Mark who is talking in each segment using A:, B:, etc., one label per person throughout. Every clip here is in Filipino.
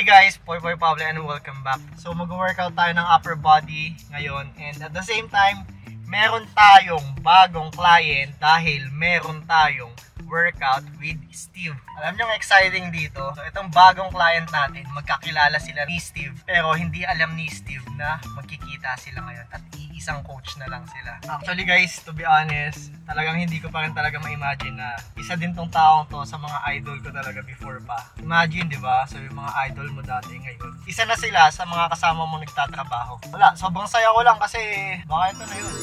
A: guys, Poy Pablo and welcome back. So mag-workout tayo ng upper body ngayon and at the same time, meron tayong bagong client dahil meron tayong workout with Steve. Alam nyo ang exciting dito? So itong bagong client natin, magkakilala sila ni Steve pero hindi alam ni Steve na magkikita sila ngayon at isang coach na lang sila. Actually guys, to be honest, talagang hindi ko pa rin talaga ma-imagine na isa din tong taong to sa mga idol ko talaga before pa. Imagine, di ba? So yung mga idol mo dati ngayon. Isa na sila sa mga kasama mo nagtatrabaho. Wala, sobrang saya ko lang kasi baka ito na yun.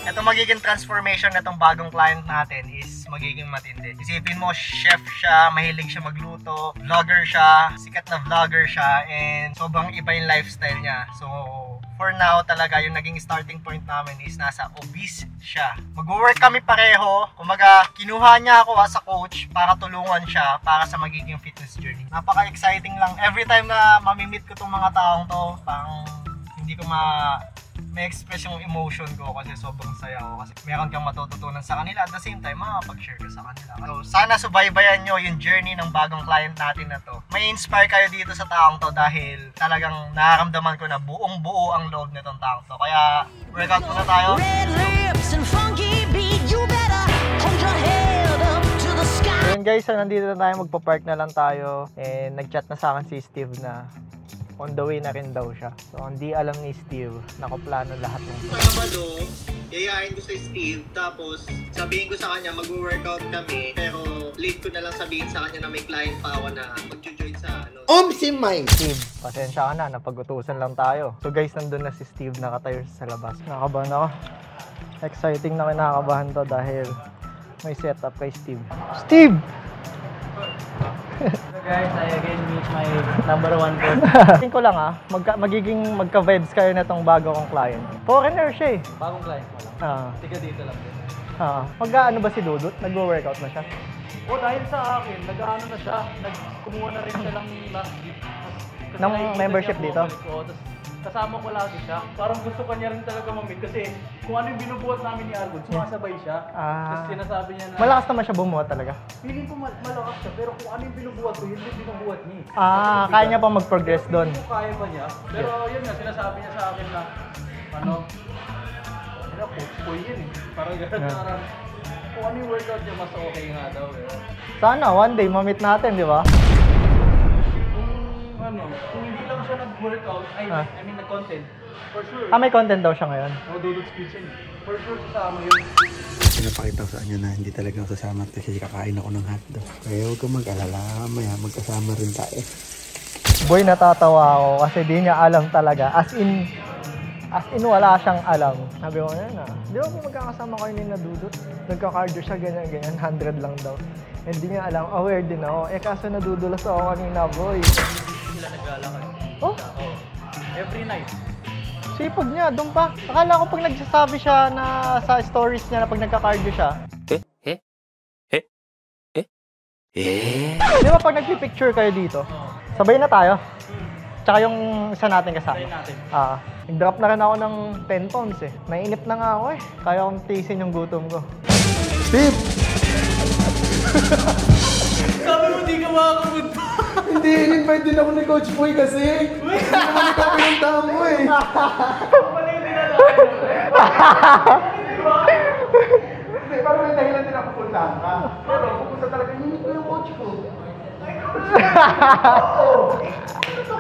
A: Ito magiging transformation na itong bagong client natin is magiging matindi. Isipin mo, chef siya, mahilig siya magluto, vlogger siya, sikat na vlogger siya, and sobrang iba yung lifestyle niya. So, for now talaga yung naging starting point namin is nasa obese siya. Mag-work kami pareho. Kumaga, kinuha niya ako as a coach para tulungan siya para sa magiging fitness journey. Napaka-exciting lang. Every time na mamimit ko tong mga taong to, parang hindi ko ma-express yung emotion ko kasi sobrang saya ko. Kasi meron kang matututunan sa kanila at the same time, makakapag-share ka sa kanila. So, sana subaybayan nyo yung journey ng bagong client natin na to. May inspire kayo dito sa taong to dahil talagang nararamdaman ko na buong buo ang loob nitong taong to. Kaya, workout muna tayo. Ayun guys, so nandito na tayo, magpa-park na lang tayo. And nag-chat na sa akin si Steve na on the way na rin daw siya. So, hindi alam ni Steve, nakaplano lahat ng
B: Sabado, yayain ko si Steve, tapos sabihin ko sa kanya mag-workout kami, pero late ko na lang sabihin sa kanya na may client pa ako na mag-join sa
A: si Mike! Steve, pasensya ka na, napag-utusan lang tayo. So guys, nandun na si Steve, nakatayo sa labas. Nakakabahan ako. Exciting na kinakabahan to dahil may setup kay Steve. Steve!
C: So guys, I again meet my number one coach.
A: Tingin ko lang magiging magka-vibes kayo na tong bago kong client. Foreigner siya eh.
C: Bagong client mo lang. Tiga dito lang din.
A: Mag-ano ba si Dudut? Nag-workout na siya?
C: Dahil sa akin, nag-ano na siya, kumuha na rin siya lang last week.
A: Ng membership dito?
C: Tapos kasama ko lagi siya. Parang gusto ka niya rin talaga mamit kasi kung ano yung binubuhat namin ni Argon, sumasabay siya. Tapos sinasabi niya na...
A: Malakas naman siya bumuhat talaga?
C: Feeling ko malakas siya, pero kung ano yung binubuhat ko, yun yung binubuhat niya.
A: Kaya niya pa mag-progress doon.
C: Kaya pa niya. Pero yun nga, sinasabi niya sa akin na coach ko yun eh. Parang gano'n. Kung ano yung workout niya, mas okay nga daw eh.
A: Sana, one day, mamit natin, di ba?
C: Kung hindi lang siya nag-workout, I mean nag-content, for sure.
A: May content daw siya ngayon?
C: Dudut's Kitchen. For sure sasama yun.
D: Pinapakita ko sa kanya na hindi talaga ako sasama kasi kakain ako ng hotdog. Kaya huwag kang mag-alala, maya magkasama rin tayo.
A: Boy, natatawa ako kasi di niya alam talaga. As in wala siyang alam. Sabi ko ngayon di ba magkakasama kayo ni Nadudut? Nagka-cardio siya, ganyan, 100 lang daw. Hindi niya alam, aware din ako. Kaso nadudulas ako kanina, boy.
C: Sila naglalakad.
A: Oh?
C: Every night.
A: Sipag niya, doon pa. Akala ko pag nagsasabi siya na sa stories niya na pag nagka-cardio siya. Di ba pag nagpipicture kayo dito? Sabay na tayo. Tsaka yung isa natin kasama. Nag-drop na rin ako ng 10 pounds eh. Mainip na nga ako eh. Kaya akong tiisin yung gutom ko. Steve!
C: Sabi mo di ka makakapunta.
D: Hindi, in-invite din ako ni Coach Boy kasi. Hindi naman ikaw pinuntahan mo eh. Hindi, parang may dahilan din ako puntahan ka. Pero pupunta talaga, hindi ko yung coach ko.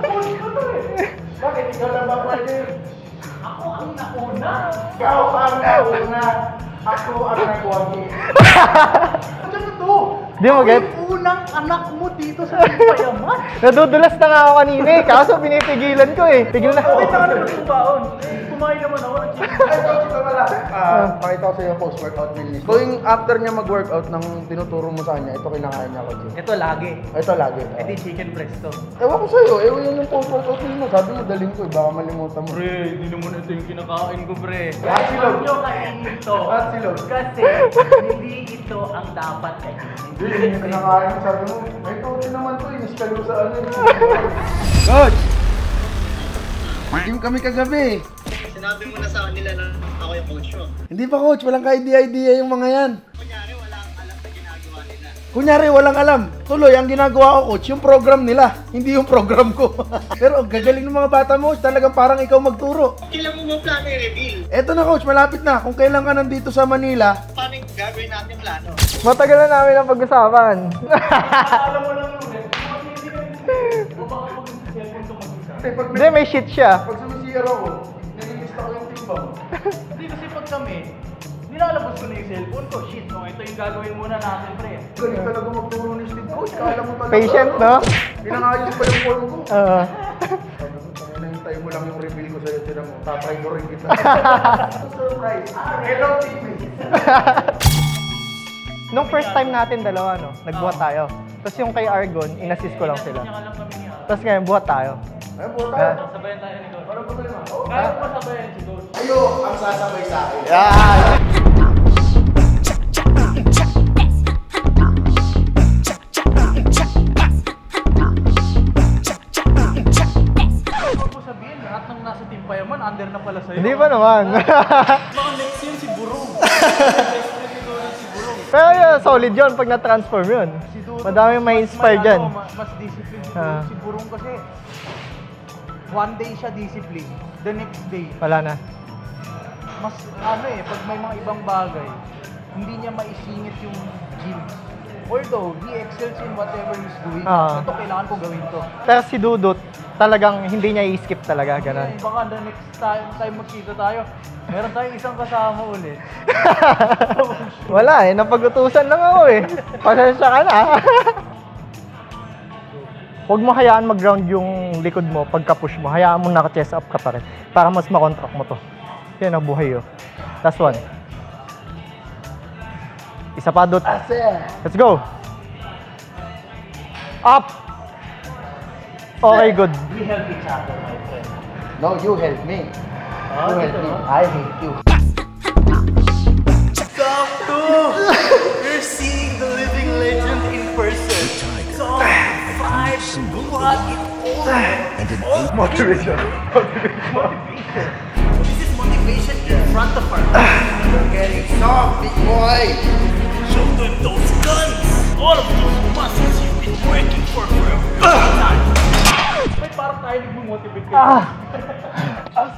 C: Coach ko to eh.
D: Bakit ikaw na ba pwede?
C: Ako ang nauna.
D: Ikaw ang nauna. Ako ang nagwagi.
C: Ano to?
A: Di mo get?
C: Yung unang anak mo dito sa payaman.
A: Nadudulas na nga ako kanina eh. Kaso pinipigilan ko eh. Tigil na.
C: Wait, naman naman yung baon. Kumain naman ako ng chicken.
D: Ay, coach, ito pala. Pakita ko sa iyo post-workout meal list. Kung after niya mag-workout ng tinuturo mo sa kanya, ito kailangan niya, coach.
C: Ito lagi.
D: Ito lagi.
C: Ito chicken breast to.
D: Ewan ko sa'yo, yun yung post-workout meal mo. Sabi mo, daling ko eh, baka malimutan mo.
C: Pre, hindi naman ito yung kinakain ko, pre.
D: At silog.
C: Huwag nyo kainin ito.
D: At silog.
C: Kasi hindi ito ang dapat kainin.
D: Hindi, yung kinakain mo, sabi mo, may coach naman to, iniskalo sa ano. Coach! Team kami kagabi.
B: Sinabi mo na sa kanila na ako yung coach mo.
D: Hindi pa coach, walang ka-idea yung mga yan.
B: Kunyari, wala kang alam sa ginagawa nila.
D: Kunyari, walang alam. Tuloy, ang ginagawa ko, coach, yung program nila. Hindi yung program ko. Pero gagaling ng mga bata mo, talagang parang ikaw magturo.
B: Kailan mo ba plano i-reveal?
D: Eto na coach, malapit na. Kung kailan ka nandito sa Manila.
B: Paano yung gagawin natin yung plano?
A: Matagal na namin ang pag-usapan.
C: Alam mo lang yun eh. O baka pag yung cellphone ito mag-isa.
D: Kasi pag
A: Hindi, may shit siya.
D: pag sumisiyar ako, nililista ko yung timbang.
C: Hindi kasi pag kami, nilalabas ko na yung cellphone ko. Shit, no, ito yung gagawin muna natin, pre.
D: Galing talaga magturo ni Steve coach. Kala mo talaga.
A: Patient, no?
D: Pinangayos pa yung form ko.
A: Oo.
D: Nahintay mo lang yung reveal ko sa'yo. Tira mo, tatry ko rin kita. Surprise. Hello, TV.
A: Nung first time natin dalawa, no? Nagbuhat tayo. Tapos yung kay Argon, inassist ko lang sila.
C: Kanya ka lang kami ni Argon.
A: Tapos ngayon, buhat tayo.
D: Ay, puta.
A: Ah.
C: Sabayan tayo ni Ghost.
D: Parang problema. Oh,
C: Kaya ko masabayan si Ghost.
D: ayo, ang sasabay sa akin.
A: Yan!
C: Huwag mo sabihin, lahat ng nasa Team Payaman, under na pala sa'yo.
A: Hindi pa naman.
C: Baka next yun si Burong. Next yun siguro si Burong.
A: Pero yun, solid yun pag na-transform yun.
C: Si Dudut,
A: Madaming may inspire dyan.
C: Mas discipline si
A: Ah.
C: Burong. Si Burong kasi, one day siya discipline, the next day,
A: Wala na.
C: mas ano eh, pag may mga ibang bagay, hindi niya maisingit yung gym. Although, he excels in whatever he's doing.
A: Ah.
C: Ito, kailangan ko gawin to.
A: Pero si Dudut, talagang hindi niya i-skip talaga, ganun.
C: Eh, baka the next time magkita tayo, meron tayong isang kasama ulit.
A: Wala eh, napag-utusan lang ako eh. Pasensya ka na. Huwag mo hayaan mag-ground yung likod mo pagka-push mo. Hayaan mo naka-chest up ka pa rin. Para mas makontract mo to. Yan ang buhay yun. Last one. Isa pa, Dut. Let's go. Up. Okay, good.
C: We help each other, my friend.
D: No, you help me.
C: Ah,
D: You help
C: dito,
D: me.
C: no?
D: I hate you.
C: Sakto! You're seeing the living legend in person. So, 5, what it all.
D: Motivation.
C: Motivation. This is motivation in front of our
D: You're getting soft, big boy.
C: Show them those guns! All of those muscles you've been working for a long time. May parang tayo nag-motivate kayo.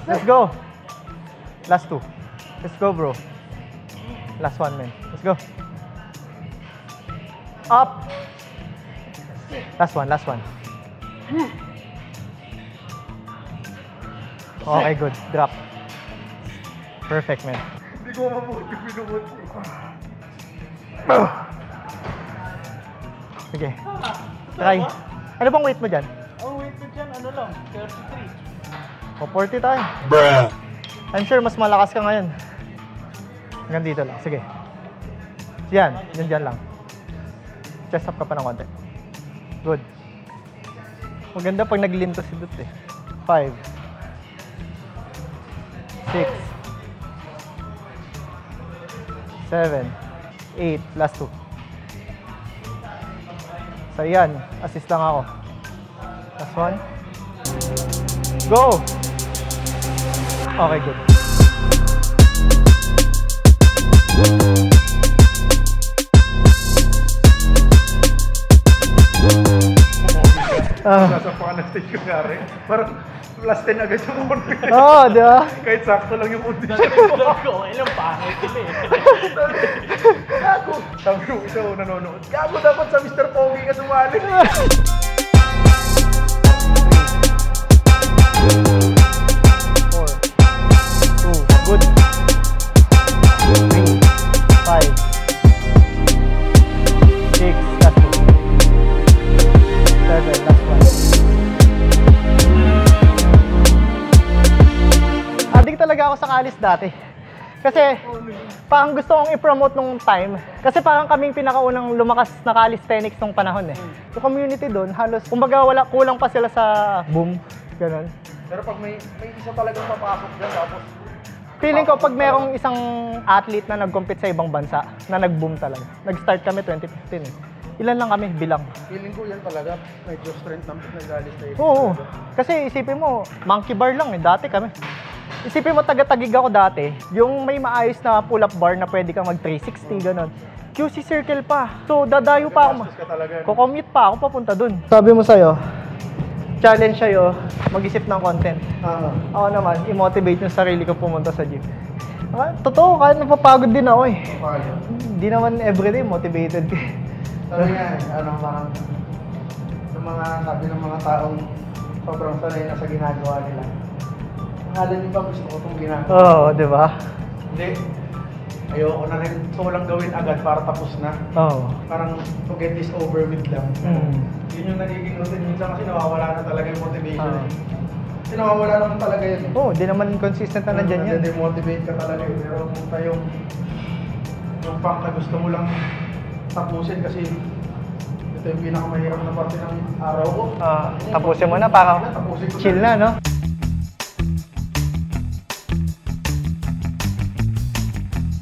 A: Let's go. Last two. Let's go, bro. Last one, man. Let's go. Up. Last one, last one. Okay, good. Drop. Perfect, man.
D: Hindi ko mabuti, pinubuti.
A: Sige. Try. Ano bang weight mo dyan?
C: Oh, wait ko dyan, ano lang, 33.
A: O, 40 tayo. I'm sure mas malakas ka ngayon. Hanggang dito lang. Sige. Yan. Dyan lang. Chest up ka pa ng konti. Good. Maganda pag naglinto si Dut eh. 5 6 7 8. Last 2. So yan. Assist lang ako. Last one. Go! Okay, good.
D: Nasa pa na stage ko nga rin. Parang last 10 agad yung confidence.
A: Oo, di ba?
D: Kahit sakto lang yung condition.
C: Okay lang, pangit sila eh.
D: Gago! Sabi nung isa ko nanonood, gago dapat sa Mr. Pogi ka sumali.
A: 4 2 good 3 5 6 last 2 7 last 1. Adik talaga ako sa kalis dati. Kasi parang gusto kong i-promote nung time. Kasi parang kaming pinakaunang lumakas na calisthenics nung panahon eh. Yung community doon, halos, kumbaga kulang pa sila sa boom. Ganun.
D: Pero pag may isa talagang papasok dyan, tapos
A: Feeling ko pag merong isang athlete na nag-compete sa ibang bansa, na nag-boom talaga. Nag-start kami 2015 eh. Ilan lang kami bilang.
D: feeling ko yan talaga, medyo strength ng nagalis na yun.
A: Oo. Kasi isipin mo, monkey bar lang eh. Dati kami. Isipin mo, taga-tagig ako dati. Yung may maayos na pull-up bar na pwede kang mag-360, gano'n. QC Circle pa. So, dadayo pa ako.
C: Gastos ka talaga.
A: Kukommute pa ako papunta dun. Sabi mo sa'yo, challenge sa'yo, mag-isip ng content. Ako naman, i-motivate yung sarili ko pumunta sa gym. Totoo, kahit napapagod din ako eh. Hindi naman everyday motivated.
C: Sabi nga, parang yung mga sabi ng mga taong sobrang sanay na sa ginagawa nila. Ngalan niyo ba gusto ko itong ginagawa?
A: Oo, di ba?
C: Hindi. Ayoko na rin. Gusto ko lang gawin agad para tapos na.
A: Oo.
C: Parang to get this over with lang. Yun yung nagiging routine. Minsan kasi nawawala na talaga yung motivation. Kasi nawawala naman talaga yun.
A: Oo, di naman consistent na nandyan yan.
C: Demotivate ka talaga yun. Pero kung tayong yung fact na gusto mo lang tapusin kasi ito yung pinakamahirap na parte ng araw ko.
A: Tapusin mo na para
C: Tapusin ko
A: chill na, no?